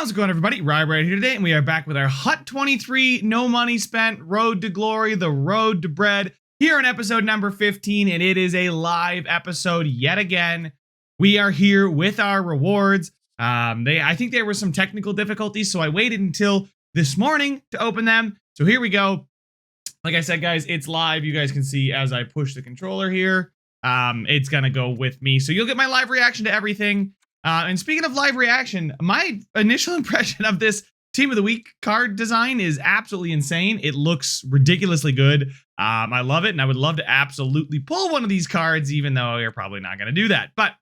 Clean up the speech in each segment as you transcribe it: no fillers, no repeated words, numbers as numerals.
How's it going, everybody? Rye right here today, and we are back with our Hut 23 No Money Spent Road to Glory, the Road to Bread, here in episode number 15, and it is a live episode yet again. We are here with our rewards. I think there were some technical difficulties, so I waited until this morning to open them. So here we go. Like I said, guys, it's live. You guys can see as I push the controller here. It's gonna go with me, so you'll get my live reaction to everything. And speaking of live reaction, my initial impression of this Team of the Week card design is absolutely insane. It looks ridiculously good. I love it, and I would love to absolutely pull one of these cards, even though you're probably not going to do that. But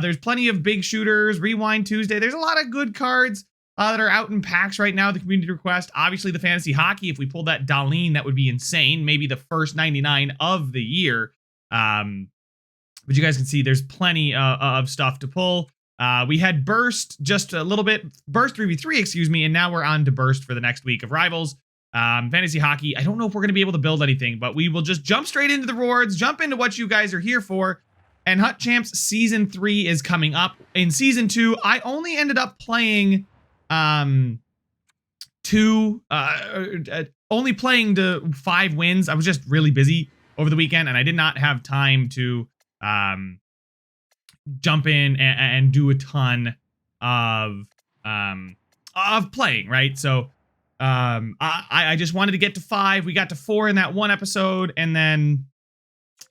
there's plenty of big shooters, Rewind Tuesday. There's a lot of good cards that are out in packs right now, the community request. Obviously, the fantasy hockey, if we pulled that Darlene, that would be insane. Maybe the first 99 of the year. But you guys can see there's plenty of stuff to pull. We had Burst just a little bit, Burst 3v3, excuse me, and now we're on to Burst for the next week of Rivals. Fantasy Hockey, I don't know if we're going to be able to build anything, but we will just jump straight into the rewards, jump into what you guys are here for, and Hut Champs Season 3 is coming up. In Season 2, I only ended up playing only playing to 5 wins. I was just really busy over the weekend, and I did not have time to jump in and do a ton of playing, right? So I just wanted to get to 5. We got to 4 in that one episode, and then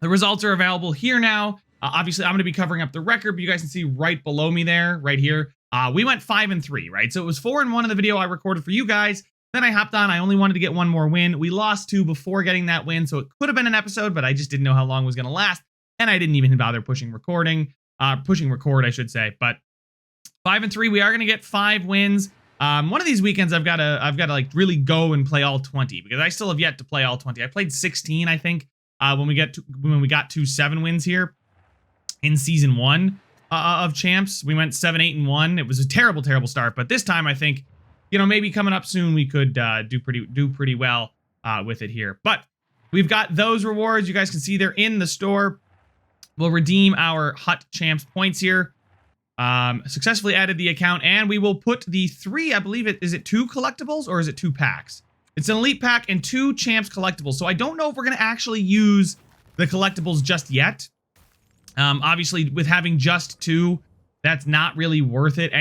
the results are available here now. Obviously, I'm going to be covering up the record, but you guys can see right below me there, right here. We went 5-3, right? So it was 4-1 in the video I recorded for you guys. Then I hopped on. I only wanted to get one more win. We lost 2 before getting that win, so it could have been an episode, but I just didn't know how long it was going to last, and I didn't even bother pushing record, I should say. But 5-3, we are going to get 5 wins. One of these weekends, I've got to like really go and play all 20, because I still have yet to play all 20. I played 16, I think, when we got to 7 wins here in Season 1 of Champs. We went 7-8-1. It was a terrible start, but this time I think, you know, maybe coming up soon we could do pretty well with it here. But we've got those rewards. You guys can see they're in the store. We'll redeem our Hut Champs points here. Successfully added the account, and we will put the 3, I believe is it 2 collectibles or is it 2 packs? It's an Elite Pack and 2 Champs collectibles. So I don't know if we're going to actually use the collectibles just yet. Obviously, with having just 2, that's not really worth it.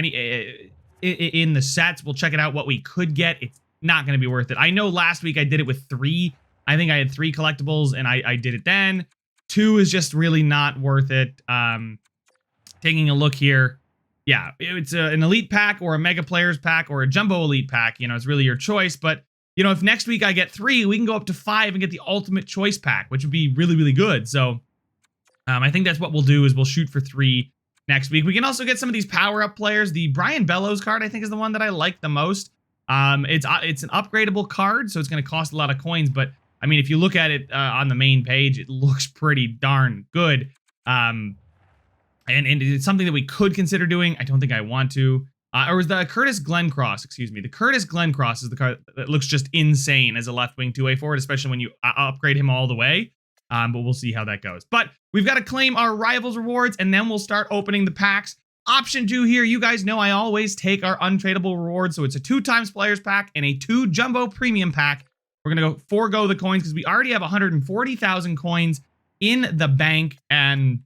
In the sets, we'll check it out what we could get. It's not going to be worth it. I know last week I did it with 3. I think I had 3 collectibles, and I did it then. 2 is just really not worth it. Taking a look here, yeah, it's an Elite Pack or a Mega Players Pack or a Jumbo Elite Pack. You know, it's really your choice. But, you know, if next week I get 3, we can go up to 5 and get the Ultimate Choice Pack, which would be really good. So I think that's what we'll do, is we'll shoot for 3 next week. We can also get some of these power-up players. The Brian Bellows card, I think, is the one that I like the most. It's an upgradable card, so it's going to cost a lot of coins, but I mean, if you look at it on the main page, it looks pretty darn good. And it's something that we could consider doing. I don't think I want to. Or was the Curtis Glencross, excuse me. The Curtis Glencross is the card that looks just insane as a left wing 2-way forward, especially when you upgrade him all the way. But we'll see how that goes. But we've got to claim our Rivals rewards, and then we'll start opening the packs. Option 2 here, you guys know I always take our untradeable rewards. So it's a 2 times Players Pack and a 2 Jumbo Premium Pack. We're going to forego the coins because we already have 140,000 coins in the bank. And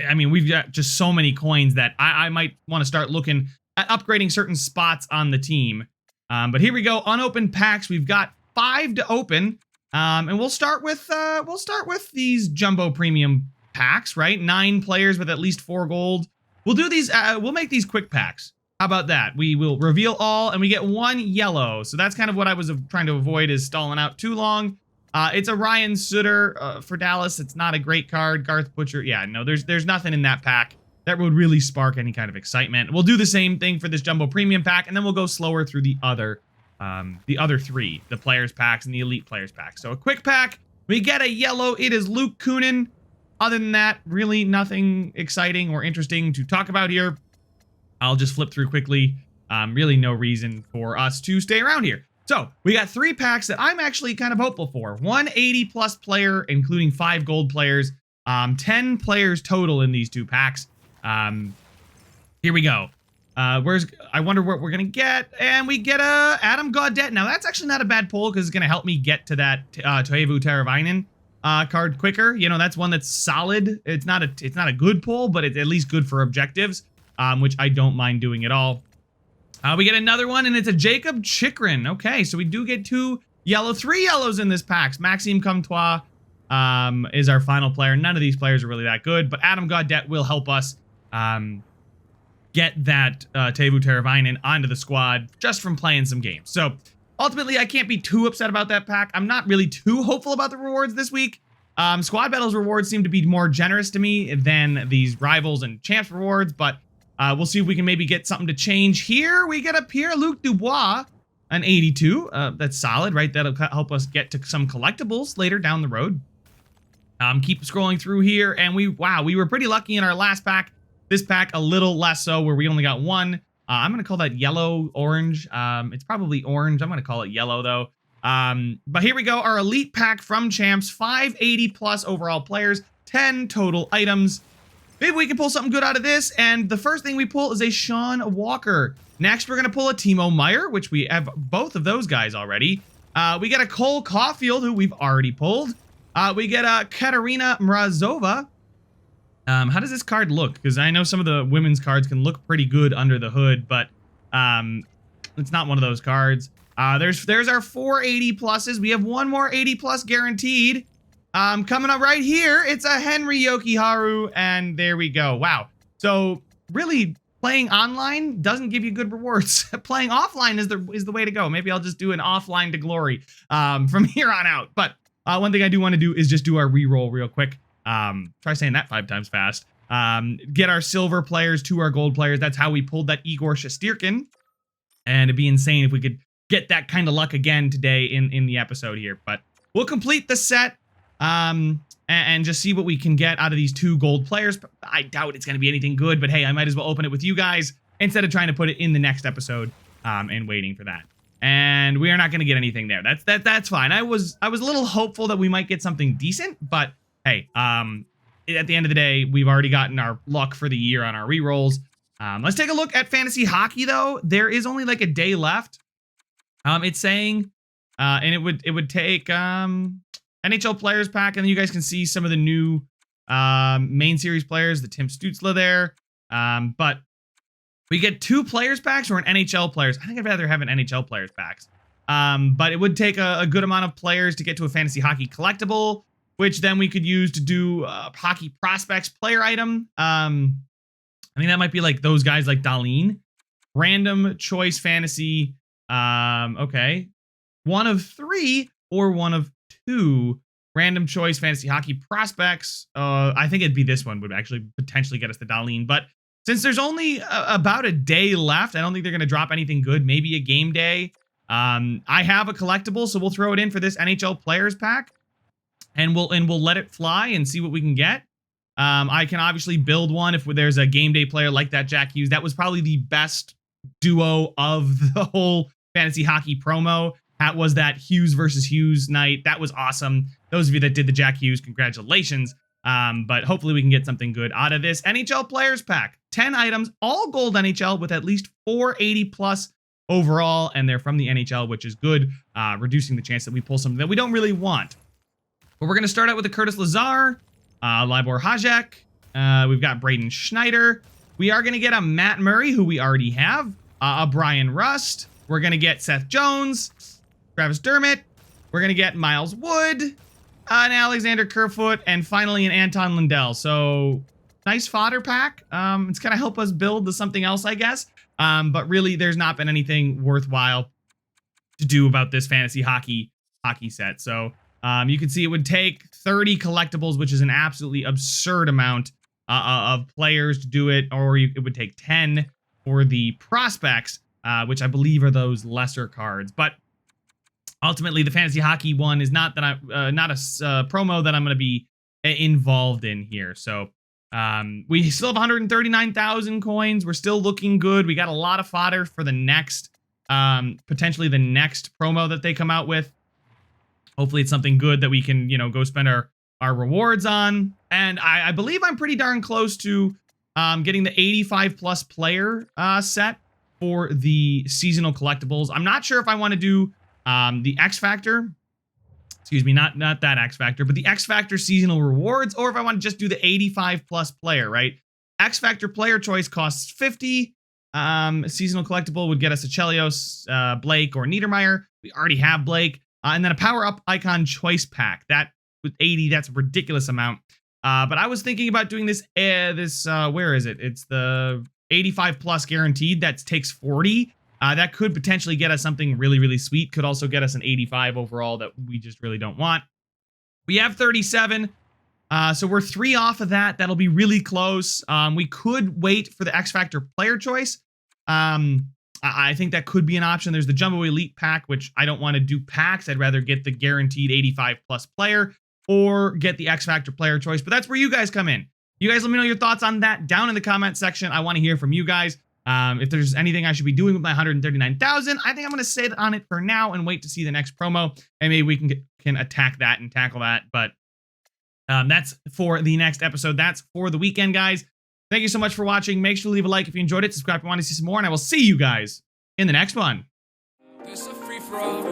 I mean, we've got just so many coins that I might want to start looking at upgrading certain spots on the team. But here we go. Unopened packs. We've got 5 to open. And we'll start with these Jumbo Premium packs, right? 9 players with at least 4 gold. We'll do these. We'll make these quick packs. How about that? We will reveal all, and we get 1 yellow. So that's kind of what I was trying to avoid, is stalling out too long. It's a Ryan Suter for Dallas. It's not a great card. Garth Butcher. Yeah, no, there's nothing in that pack that would really spark any kind of excitement. We'll do the same thing for this Jumbo Premium Pack, and then we'll go slower through the other 3, the Players Packs and the Elite Players Pack. So a quick pack. We get a yellow. It is Luke Kunin. Other than that, really nothing exciting or interesting to talk about here. I'll just flip through quickly. Really no reason for us to stay around here. So we got 3 packs that I'm actually kind of hopeful for. 180+ player, including 5 gold players. 10 players total in these 2 packs. Here we go. I wonder what we're gonna get, and we get a Adam Gaudet. Now that's actually not a bad pull because it's gonna help me get to that Toivu Teravainen card quicker. You know, that's one that's solid. It's not a good pull, but it's at least good for objectives, which I don't mind doing at all. We get another one, and it's a Jacob Chikrin. Okay, so we do get 2 yellow, 3 yellows in this pack. Maxime Comtois is our final player. None of these players are really that good, but Adam Gaudet will help us get that Teuvo Teravainen onto the squad just from playing some games. So ultimately, I can't be too upset about that pack. I'm not really too hopeful about the rewards this week. Squad Battles rewards seem to be more generous to me than these Rivals and Champs rewards, but we'll see if we can maybe get something to change here. We get a Pierre-Luc Dubois, an 82. That's solid, right? That'll help us get to some collectibles later down the road. Keep scrolling through here, and we were pretty lucky in our last pack. This pack, a little less so, where we only got 1. I'm going to call that yellow, orange. It's probably orange. I'm going to call it yellow, though. But here we go. Our elite pack from Champs. 580 plus overall players. 10 total items. Maybe we can pull something good out of this. And the first thing we pull is a Sean Walker. Next, we're going to pull a Timo Meyer, which we have both of those guys already. We get a Cole Caulfield, who we've already pulled. We get a Katerina Mrazova. How does this card look? Because I know some of the women's cards can look pretty good under the hood, but it's not one of those cards. There's our 480 pluses. We have one more 80 plus guaranteed. Coming up right here, it's a Henry Yokiharu, and there we go. Wow. So really, playing online doesn't give you good rewards. Playing offline is the way to go. Maybe I'll just do an offline to glory from here on out. But one thing I do want to do is just do our reroll real quick. Try saying that 5 times fast. Get our silver players to our gold players. That's how we pulled that Igor Shesterkin. And it'd be insane if we could get that kind of luck again today in the episode here. But we'll complete the set and just see what we can get out of these 2 gold players. I doubt it's going to be anything good, but hey, I might as well open it with you guys instead of trying to put it in the next episode and waiting for that. And we are not going to get anything there. That's fine. I was a little hopeful that we might get something decent, but hey, at the end of the day, we've already gotten our luck for the year on our rerolls. Let's take a look at fantasy hockey, though. There is only like a day left. It's saying, and it would take NHL players pack, and then you guys can see some of the new main series players, the Tim Stützle there. But we get 2 players packs or an NHL players. I think I'd rather have an NHL players packs. But it would take a good amount of players to get to a fantasy hockey collectible, which then we could use to do hockey prospects player item. I think that might be like those guys like Dahlin. Random choice fantasy. Okay. 1 of 3 or 1 of 2 random choice fantasy hockey prospects. I think it'd be this one would actually potentially get us the Dahlin. But since there's only about a day left, I don't think they're going to drop anything good. Maybe a game day. I have a collectible, so we'll throw it in for this NHL players pack. And we'll let it fly and see what we can get. I can obviously build one if there's a game day player like that Jack Hughes. That was probably the best duo of the whole fantasy hockey promo. That was that Hughes versus Hughes night. That was awesome. Those of you that did the Jack Hughes, congratulations. But hopefully we can get something good out of this NHL players pack. 10 items, all gold NHL with at least 480 plus overall. And they're from the NHL, which is good, reducing the chance that we pull something that we don't really want. But we're going to start out with a Curtis Lazar, Libor Hajek. We've got Braden Schneider. We are going to get a Matt Murray, who we already have. A Brian Rust. We're going to get Seth Jones, Travis Dermott. We're going to get Miles Wood, an Alexander Kerfoot, and finally an Anton Lundell. So nice fodder pack. It's going to help us build to something else, I guess. But really, there's not been anything worthwhile to do about this fantasy hockey set. So you can see it would take 30 collectibles, which is an absolutely absurd amount of players to do it, or it would take 10 for the prospects, which I believe are those lesser cards. But ultimately, the fantasy hockey one is not that not a promo that I'm going to be involved in here. So we still have 139,000 coins. We're still looking good. We got a lot of fodder for the next, potentially the next promo that they come out with. Hopefully it's something good that we can, go spend our rewards on. And I believe I'm pretty darn close to getting the 85 plus player set for the seasonal collectibles. I'm not sure if I want to do the X Factor. Excuse me, not that X Factor, but the X Factor seasonal rewards, or if I want to just do the 85 plus player, right? X Factor player choice costs 50. Seasonal collectible would get us a Chelios, Blake, or Niedermeyer. We already have Blake. And then a power up icon choice pack. That with 80, that's a ridiculous amount. But I was thinking about doing this, where is it? It's the 85 plus guaranteed. That takes 40. That could potentially get us something really, really sweet. Could also get us an 85 overall that we just really don't want. We have 37. So we're 3 off of that. That'll be really close. We could wait for the X Factor player choice. I think that could be an option. There's the Jumbo Elite pack, which I don't want to do packs. I'd rather get the guaranteed 85 plus player or get the X Factor player choice. But that's where you guys come in. You guys let me know your thoughts on that down in the comment section. I want to hear from you guys. If there's anything I should be doing with my 139,000, I think I'm going to sit on it for now and wait to see the next promo. And maybe we can attack that and tackle that. But that's for the next episode. That's for the weekend, guys. Thank you so much for watching. Make sure to leave a like if you enjoyed it. Subscribe if you want to see some more. And I will see you guys in the next one. It's a free for all.